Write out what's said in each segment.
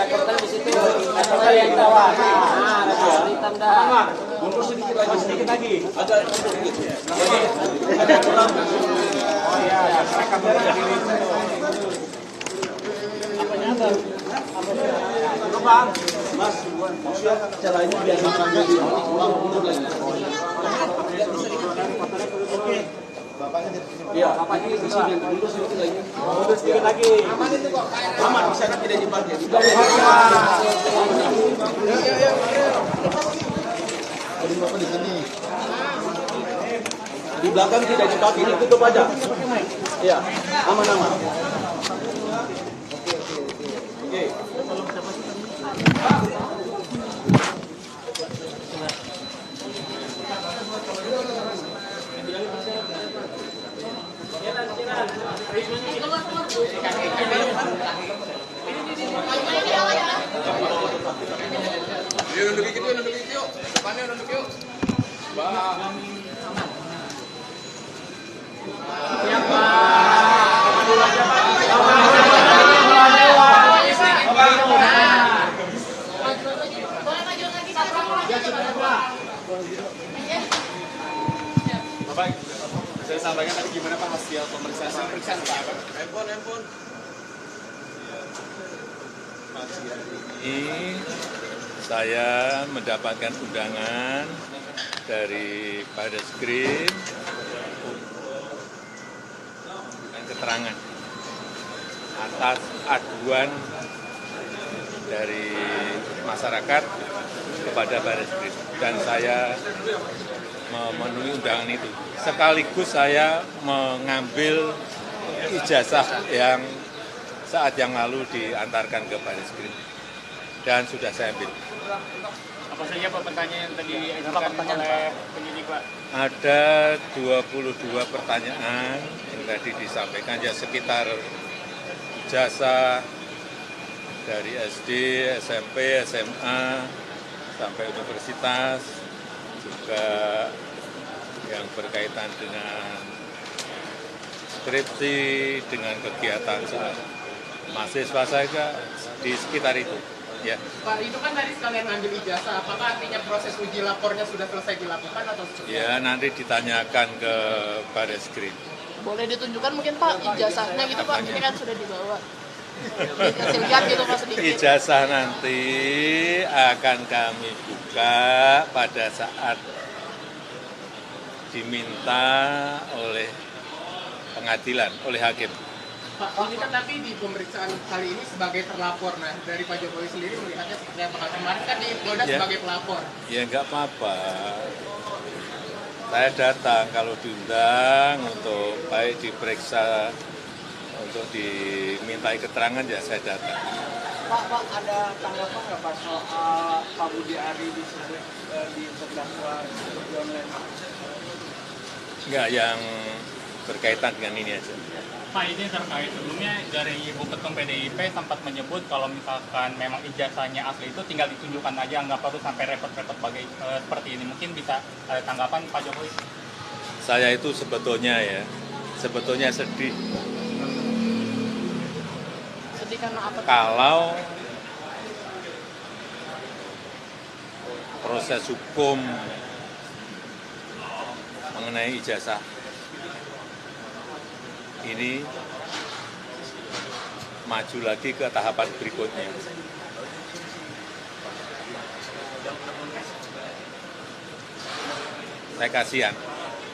Reporter di situ. Reporter yang bawah. Nah, reporter hitam dah. Mundur sedikit lagi. Ada sedikit. Oh iya, mereka menjadi Bang, Mas, caranya biar mengambil di ulang mundur lagi. Oke. Bapaknya di sini. Iya, bapaknya di sini. Mundur sedikit lagi. mundur sedikit lagi. Aman itu kok. Aman, di sana tidak dipakai. Ada bapak di sini. Di belakang tidak dipakai, ini tutup aja. Iya, aman-aman. Oke. Nunduk dikit yuk. Depannya nunduk yuk. Bapak, saya sampaikan tadi gimana Pak hasil pemeriksaan Pak? Handphone. Ini saya mendapatkan undangan dari Barreskrim dan keterangan atas aduan dari masyarakat kepada Barreskrim dan saya memenuhi undangan itu. Sekaligus saya mengambil ijazah yang saat yang lalu diantarkan ke Barreskrim dan sudah saya ambil. Apa saja Pak pertanyaan yang tadi diajukan oleh penyidik Pak? Ada 22 pertanyaan yang tadi disampaikan, ya sekitar ijazah dari SD, SMP, SMA, sampai universitas, juga yang berkaitan dengan skripsi, dengan kegiatan saat mahasiswa saya di sekitar itu. Ya. Pak, itu kan tadi sekalian ngambil ijazah, apakah artinya proses uji lapornya sudah selesai dilakukan atau seperti Ya, nanti ditanyakan ke Barreskrim. Boleh ditunjukkan mungkin Pak ijazahnya gitu Pak, ini kan sudah dibawa. Kasih lihat gitu Pak sedikit. Ijazah nanti akan kami buka pada saat diminta oleh pengadilan, oleh hakim. Pak, ini kan tapi di pemeriksaan kali ini sebagai terlapor, nah dari Pak Jokowi sendiri melihatnya seperti apa? Kemarin kan di Polda sebagai pelapor. Ya nggak apa-apa. Saya datang kalau diundang untuk baik diperiksa, untuk dimintai keterangan ya saya datang. Pak, ada tanggapan nggak Pak soal Pak Budi Ari disebut di terdakwa seperti online? Enggak, yang berkaitan dengan ini aja. Pak, ini terkait sebelumnya dari Ibu Ketum PDIP sempat menyebut kalau misalkan memang ijazahnya asli itu tinggal ditunjukkan aja, nggak perlu sampai repot-repot seperti ini. Mungkin bisa ada tanggapan Pak Jokowi? Saya itu sebetulnya sedih. Sedih karena apa? Kalau proses hukum mengenai ijazah ini maju lagi ke tahapan berikutnya. Saya kasihan,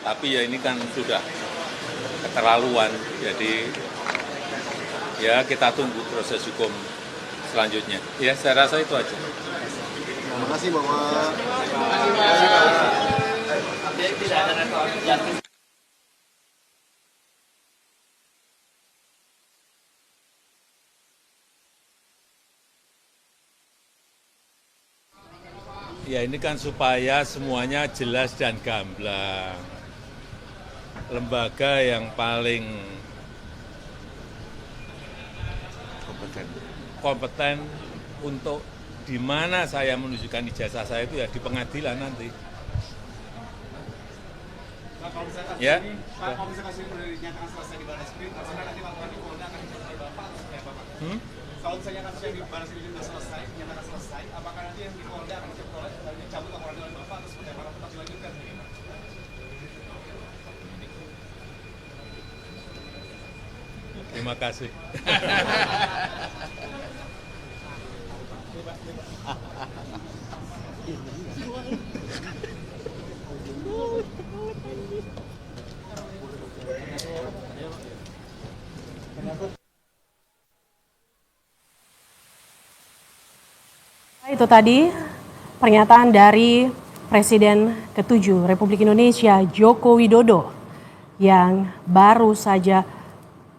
tapi ya ini kan sudah keterlaluan, jadi ya kita tunggu proses hukum selanjutnya. Ya, saya rasa itu aja. Terima kasih Bapak. Tidak ada rekor. Ya ini kan supaya semuanya jelas dan gamblang. Lembaga yang paling kompeten untuk di mana saya menunjukkan ijazah saya itu ya di pengadilan nanti. Pak, kalau misalkan Ya. ini, Pak, kalau misalkan sudah dinyatakan selesai di Barreskrim, nanti laporan di Polda akan Kalau misalnya kasus yang di Baris Krim sudah selesai, nyatakan selesai, apakah nanti yang di Polda akan dicabut laporan dengan Bapak atau seperti apa tetap dilanjutkan? Terima kasih. Itu tadi pernyataan dari Presiden ke-7 Republik Indonesia Joko Widodo yang baru saja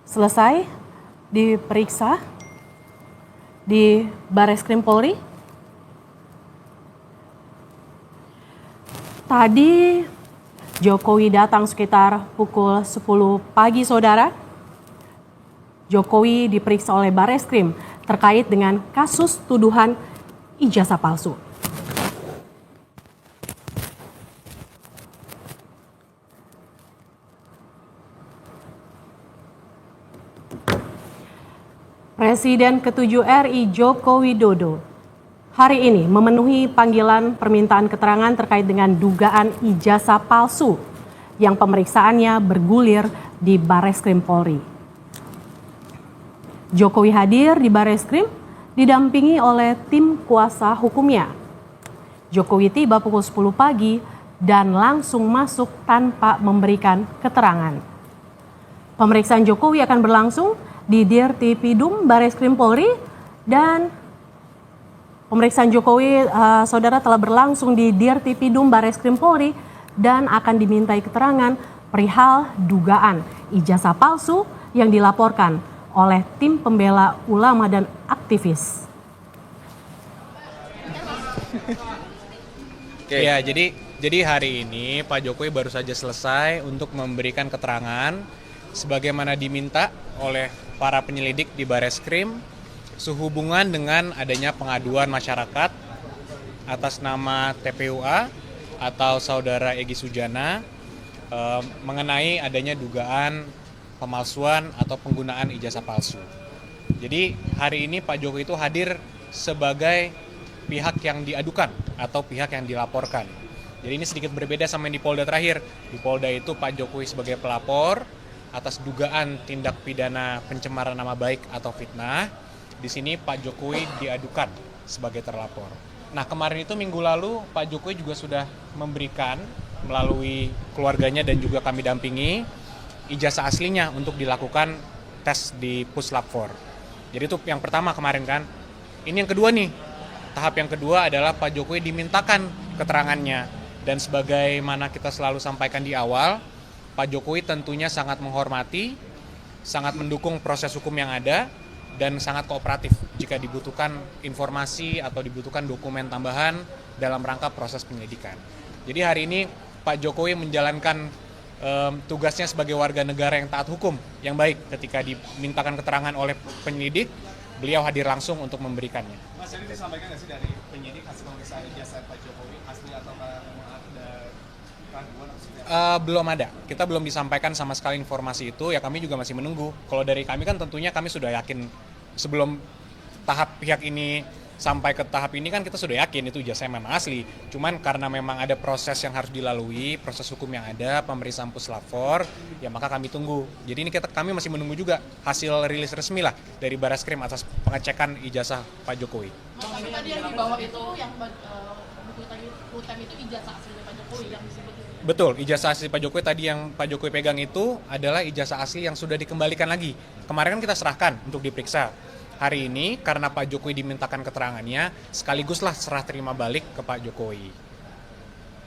selesai diperiksa di Barreskrim Polri. Tadi Jokowi datang sekitar pukul 10 pagi, saudara. Jokowi diperiksa oleh Barreskrim terkait dengan kasus tuduhan ijazah palsu. Presiden ke-7 RI Joko Widodo hari ini memenuhi panggilan permintaan keterangan terkait dengan dugaan ijazah palsu yang pemeriksaannya bergulir di Barreskrim Polri. Jokowi hadir di Barreskrim didampingi oleh tim kuasa hukumnya. Jokowi tiba pukul 10 pagi dan langsung masuk tanpa memberikan keterangan. Pemeriksaan Jokowi akan berlangsung di Dirtipidum Barreskrim Polri dan pemeriksaan Jokowi, saudara, telah berlangsung di Dirtipidum Barreskrim Polri dan akan dimintai keterangan perihal dugaan ijazah palsu yang dilaporkan oleh tim pembela ulama dan aktivis. Ya, jadi hari ini Pak Jokowi baru saja selesai untuk memberikan keterangan sebagaimana diminta oleh para penyelidik di Barreskrim sehubungan dengan adanya pengaduan masyarakat atas nama TPUA atau Saudara Egy Sujana mengenai adanya dugaan pemalsuan atau penggunaan ijazah palsu. Jadi hari ini Pak Jokowi itu hadir sebagai pihak yang diadukan atau pihak yang dilaporkan. Jadi ini sedikit berbeda sama yang di Polda terakhir. Di Polda itu Pak Jokowi sebagai pelapor atas dugaan tindak pidana pencemaran nama baik atau fitnah. Di sini Pak Jokowi diadukan sebagai terlapor. Nah, kemarin itu minggu lalu Pak Jokowi juga sudah memberikan melalui keluarganya dan juga kami dampingi ijazah aslinya untuk dilakukan tes di Puslap 4. Jadi itu yang pertama kemarin kan. Ini yang kedua nih. Tahap yang kedua adalah Pak Jokowi dimintakan keterangannya. Dan sebagaimana kita selalu sampaikan di awal, Pak Jokowi tentunya sangat menghormati, sangat mendukung proses hukum yang ada, dan sangat kooperatif jika dibutuhkan informasi atau dibutuhkan dokumen tambahan dalam rangka proses penyelidikan. Jadi hari ini Pak Jokowi menjalankan tugasnya sebagai warga negara yang taat hukum yang baik. Ketika dimintakan keterangan oleh penyelidik, beliau hadir langsung untuk memberikannya. Mas, jadi disampaikan nggak sih dari penyidik hasil pemeriksaan ijazah Pak Jokowi asli atau ada keraguan? Belum ada. Kita belum disampaikan sama sekali informasi itu. Ya kami juga masih menunggu. Kalau dari kami kan tentunya kami sudah yakin sebelum tahap pihak ini sampai ke tahap ini kan kita sudah yakin itu ijazahnya memang asli. Cuman karena memang ada proses yang harus dilalui, proses hukum yang ada, pemeriksaan Puslap 4, ya maka kami tunggu. Jadi ini kami masih menunggu juga hasil rilis resmi lah dari Barreskrim atas pengecekan ijazah Pak Jokowi. Tapi tadi yang di bawah itu yang buku tadi itu ijazah asli Pak Jokowi yang disebut. Betul, ijazah asli Pak Jokowi tadi yang Pak Jokowi pegang itu adalah ijazah asli yang sudah dikembalikan lagi. Kemarin kan kita serahkan untuk diperiksa. Hari ini karena Pak Jokowi dimintakan keterangannya, sekaliguslah serah terima balik ke Pak Jokowi.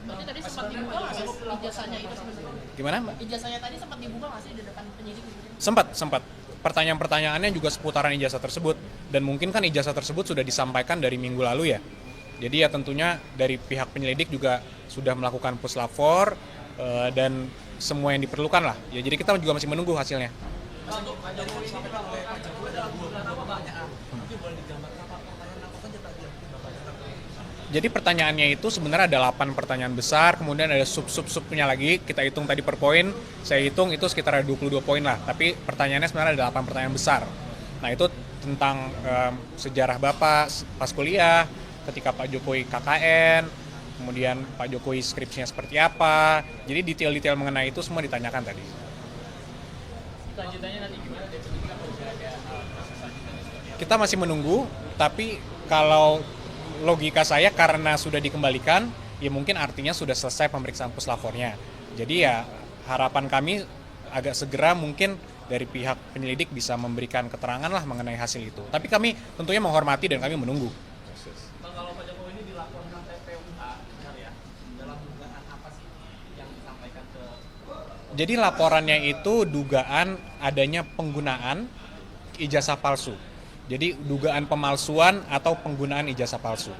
Berarti tadi sempat dibuka nggak sih ijazahnya itu sebenarnya? Gimana, Mbak? Ijazahnya tadi sempat dibuka nggak sih di depan penyidik? Sempat. Pertanyaan-pertanyaannya juga seputaran ijazah tersebut. Dan mungkin kan ijazah tersebut sudah disampaikan dari minggu lalu ya. Jadi ya tentunya dari pihak penyelidik juga sudah melakukan Puslap 4 dan semua yang diperlukan lah. Ya jadi kita juga masih menunggu hasilnya. Jadi pertanyaannya itu sebenarnya ada 8 pertanyaan besar, kemudian ada sub-subnya lagi, kita hitung tadi per poin, saya hitung itu sekitar ada 22 poin lah, tapi pertanyaannya sebenarnya ada 8 pertanyaan besar. Nah itu tentang sejarah Bapak pas kuliah, ketika Pak Jokowi KKN, kemudian Pak Jokowi skripsinya seperti apa. Jadi detail-detail mengenai itu semua ditanyakan tadi. Selanjutnya nanti gimana? Kita masih menunggu, tapi kalau logika saya karena sudah dikembalikan, ya mungkin artinya sudah selesai pemeriksaan puslavornya. Jadi ya harapan kami agak segera mungkin dari pihak penyelidik bisa memberikan keterangan lah mengenai hasil itu. Tapi kami tentunya menghormati dan kami menunggu. Kalau Pak Jokowi ini dilaporkan TPUA, benar ya? Dalam dugaan apa sih yang disampaikan ke? Jadi laporannya itu dugaan adanya penggunaan ijazah palsu. Jadi dugaan pemalsuan atau penggunaan ijazah palsu.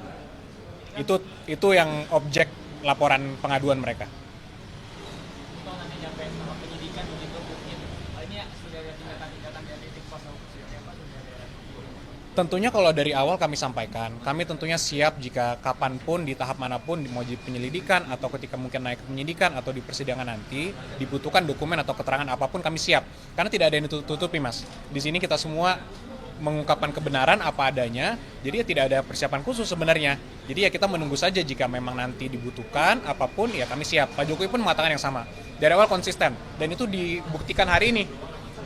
Itu yang objek laporan pengaduan mereka. Kalau nanti nyampe sama penyidikan begitu mungkin ini sudah ada tingkatan-tingkatan dari tim kuasa hukum apa sudah ada? Tentunya kalau dari awal kami sampaikan, kami tentunya siap jika kapanpun di tahap manapun mau di penyelidikan atau ketika mungkin naik ke penyidikan atau di persidangan nanti dibutuhkan dokumen atau keterangan apapun kami siap. Karena tidak ada yang ditutupi, Mas. Di sini kita semua mengungkapkan kebenaran apa adanya, jadi ya tidak ada persiapan khusus sebenarnya. Jadi ya kita menunggu saja jika memang nanti dibutuhkan apapun ya kami siap. Pak Jokowi pun mengatakan yang sama. Dari awal konsisten dan itu dibuktikan hari ini.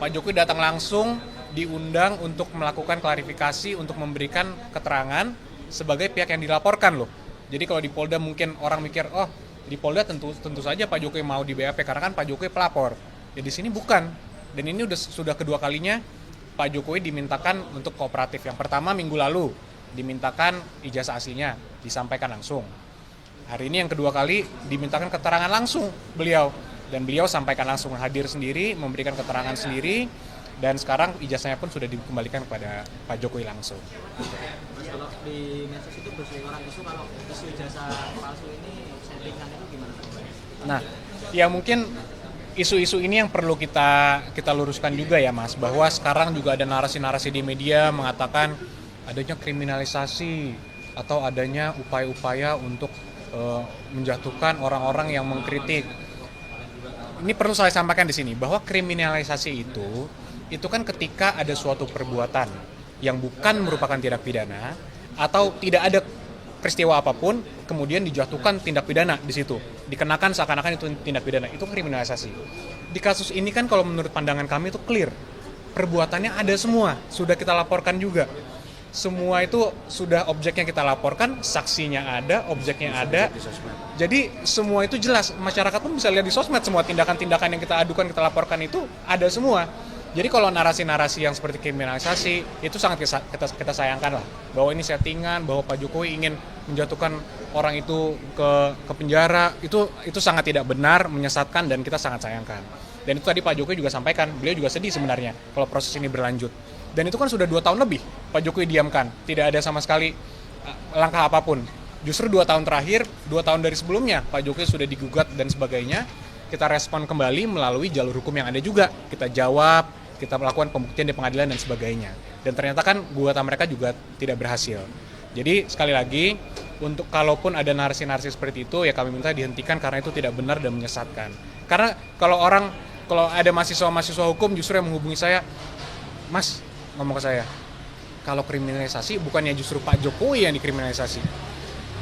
Pak Jokowi datang langsung diundang untuk melakukan klarifikasi untuk memberikan keterangan sebagai pihak yang dilaporkan loh. Jadi kalau di Polda mungkin orang mikir, oh di Polda tentu saja Pak Jokowi mau di BAP karena kan Pak Jokowi pelapor. Ya di sini bukan. Dan ini sudah kedua kalinya Pak Jokowi dimintakan untuk kooperatif. Yang pertama minggu lalu dimintakan ijazah aslinya, disampaikan langsung. Hari ini yang kedua kali dimintakan keterangan langsung beliau. Dan beliau sampaikan langsung, hadir sendiri, memberikan keterangan sendiri. Dan sekarang ijazahnya pun sudah dikembalikan kepada Pak Jokowi langsung. Mas, kalau di medsos itu berseliweran isu kalau isu ijazah palsu ini settingan itu gimana? Nah, ya mungkin isu-isu ini yang perlu kita luruskan juga ya Mas, bahwa sekarang juga ada narasi-narasi di media mengatakan adanya kriminalisasi atau adanya upaya-upaya untuk menjatuhkan orang-orang yang mengkritik. Ini perlu saya sampaikan di sini bahwa kriminalisasi itu kan ketika ada suatu perbuatan yang bukan merupakan tindak pidana atau tidak ada peristiwa apapun, kemudian dijatuhkan tindak pidana di situ, dikenakan seakan-akan itu tindak pidana, itu kriminalisasi. Di kasus ini kan kalau menurut pandangan kami itu clear, perbuatannya ada semua, sudah kita laporkan juga. Semua itu sudah objeknya kita laporkan, saksinya ada, objeknya ada. Jadi semua itu jelas, masyarakat pun bisa lihat di sosmed semua tindakan-tindakan yang kita adukan, kita laporkan itu ada semua. Jadi kalau narasi-narasi yang seperti kriminalisasi itu sangat kita sayangkan lah, bahwa ini settingan, bahwa Pak Jokowi ingin menjatuhkan orang itu ke penjara, itu sangat tidak benar, menyesatkan dan kita sangat sayangkan. Dan itu tadi Pak Jokowi juga sampaikan, beliau juga sedih sebenarnya kalau proses ini berlanjut. Dan itu kan sudah 2 tahun lebih Pak Jokowi diamkan, tidak ada sama sekali langkah apapun. Justru 2 tahun terakhir, 2 tahun dari sebelumnya Pak Jokowi sudah digugat dan sebagainya, kita respon kembali melalui jalur hukum yang ada juga, kita jawab, kita melakukan pembuktian di pengadilan dan sebagainya. Dan ternyata kan gugatan mereka juga tidak berhasil. Jadi sekali lagi, untuk kalaupun ada narasi-narasi seperti itu, ya kami minta dihentikan karena itu tidak benar dan menyesatkan. Karena kalau ada mahasiswa hukum justru yang menghubungi saya, Mas, ngomong ke saya, kalau kriminalisasi bukannya justru Pak Jokowi yang dikriminalisasi.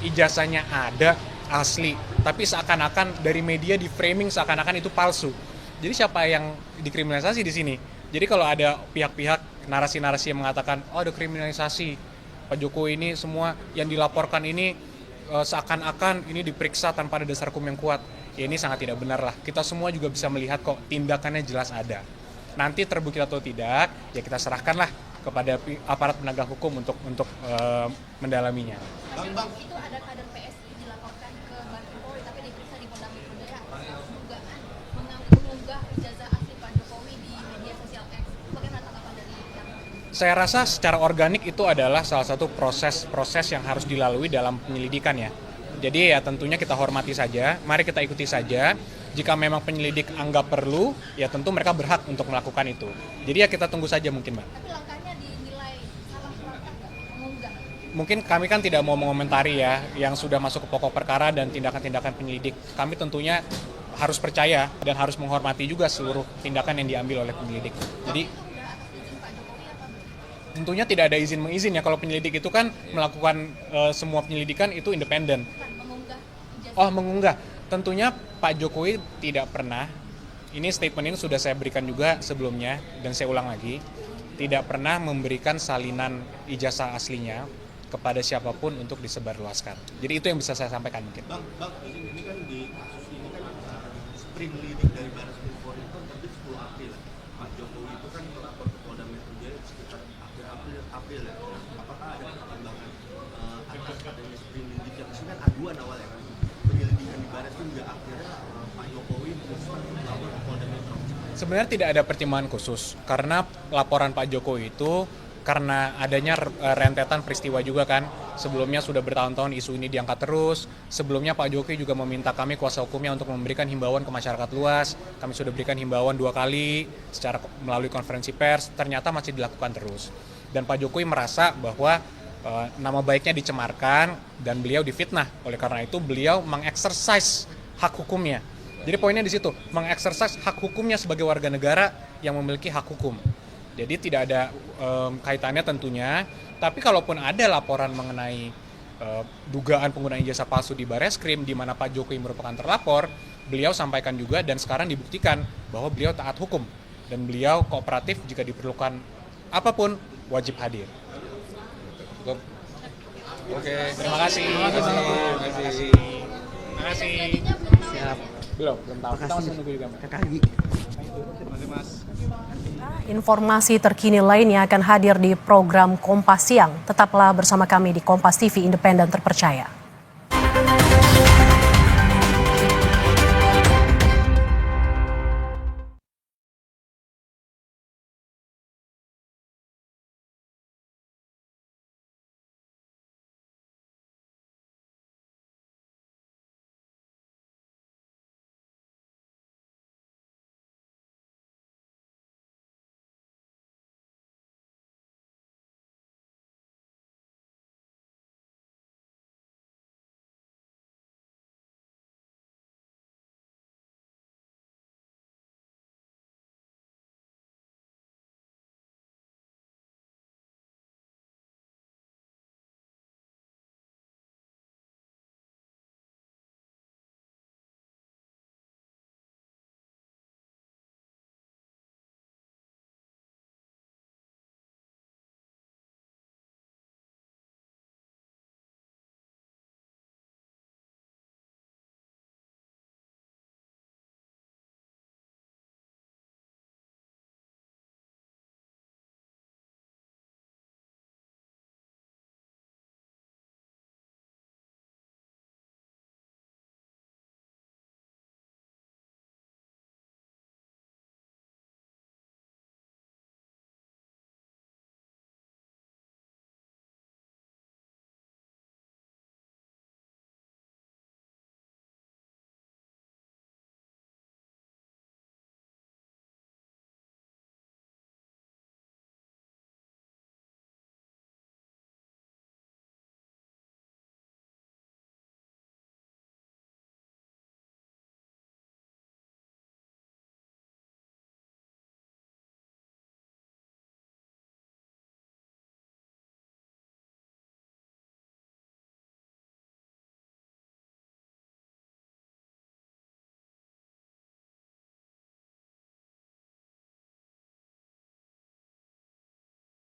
Ijazahnya ada, asli, tapi seakan-akan dari media di framing seakan-akan itu palsu. Jadi siapa yang dikriminalisasi di sini? Jadi kalau ada pihak-pihak narasi-narasi yang mengatakan, oh ada kriminalisasi, Pak Jokowi ini semua yang dilaporkan ini seakan-akan ini diperiksa tanpa ada dasar hukum yang kuat. Ya ini sangat tidak benar lah. Kita semua juga bisa melihat kok tindakannya jelas ada. Nanti terbukti atau tidak, ya kita serahkanlah kepada aparat penegak hukum untuk mendalaminya. Bang, itu ada kader PSI dilaporkan ke Baris Polri tapi diperiksa di Polda Metro Jaya dugaan mengunggah ijazah asli Pak Jokowi di media sosial X. Bagaimana tanggapan dari yang? Saya rasa secara organik itu adalah salah satu proses yang harus dilalui dalam penyelidikan ya. Jadi ya tentunya kita hormati saja, mari kita ikuti saja. Jika memang penyelidik anggap perlu, ya tentu mereka berhak untuk melakukan itu. Jadi ya kita tunggu saja mungkin, Mbak. Tapi langkahnya dinilai salah langkah nggak mengunggah? Mungkin kami kan tidak mau mengomentari ya yang sudah masuk ke pokok perkara dan tindakan-tindakan penyelidik. Kami tentunya harus percaya dan harus menghormati juga seluruh tindakan yang diambil oleh penyelidik. Jadi tentunya tidak ada izin-mengizin ya. Kalau penyelidik itu kan melakukan semua penyelidikan itu independen. Mengunggah ijazah. Oh, mengunggah. Tentunya Pak Jokowi tidak pernah, ini statement ini sudah saya berikan juga sebelumnya, dan saya ulang lagi, tidak pernah memberikan salinan ijazah aslinya kepada siapapun untuk disebarluaskan. Jadi itu yang bisa saya sampaikan mungkin. Bang, ini kan di kasus ini kan spring leading dari Baris Krim Polri itu terbit 10 April. Pak Jokowi itu kan melapor ke Polda Metro Jaya sekitar April ya. Apakah ada pertimbangan atas adanya spring leading yang ini kan aduan awalnya kan penyelidikan di Baris Krim hingga akhirnya Pak Jokowi memutuskan untuk melapor ke Polda Metro. Sebenarnya tidak ada pertimbangan khusus karena laporan Pak Jokowi itu karena adanya rentetan peristiwa juga kan. Sebelumnya sudah bertahun-tahun isu ini diangkat terus. Sebelumnya Pak Jokowi juga meminta kami kuasa hukumnya untuk memberikan himbauan ke masyarakat luas. Kami sudah berikan himbauan 2 kali secara melalui konferensi pers. Ternyata masih dilakukan terus. Dan Pak Jokowi merasa bahwa nama baiknya dicemarkan dan beliau difitnah. Oleh karena itu beliau mengeksersis hak hukumnya. Jadi poinnya di situ, mengeksersis hak hukumnya sebagai warga negara yang memiliki hak hukum. Jadi tidak ada kaitannya tentunya, tapi kalaupun ada laporan mengenai dugaan penggunaan ijazah palsu di Bareskrim di mana Pak Jokowi merupakan terlapor, beliau sampaikan juga dan sekarang dibuktikan bahwa beliau taat hukum dan beliau kooperatif jika diperlukan apapun wajib hadir. Oke, terima kasih. Terima kasih. Siap. Belum tahu. Kita masih menunggu juga. Informasi terkini lainnya akan hadir di program Kompas Siang. Tetaplah bersama kami di Kompas TV Independen Terpercaya.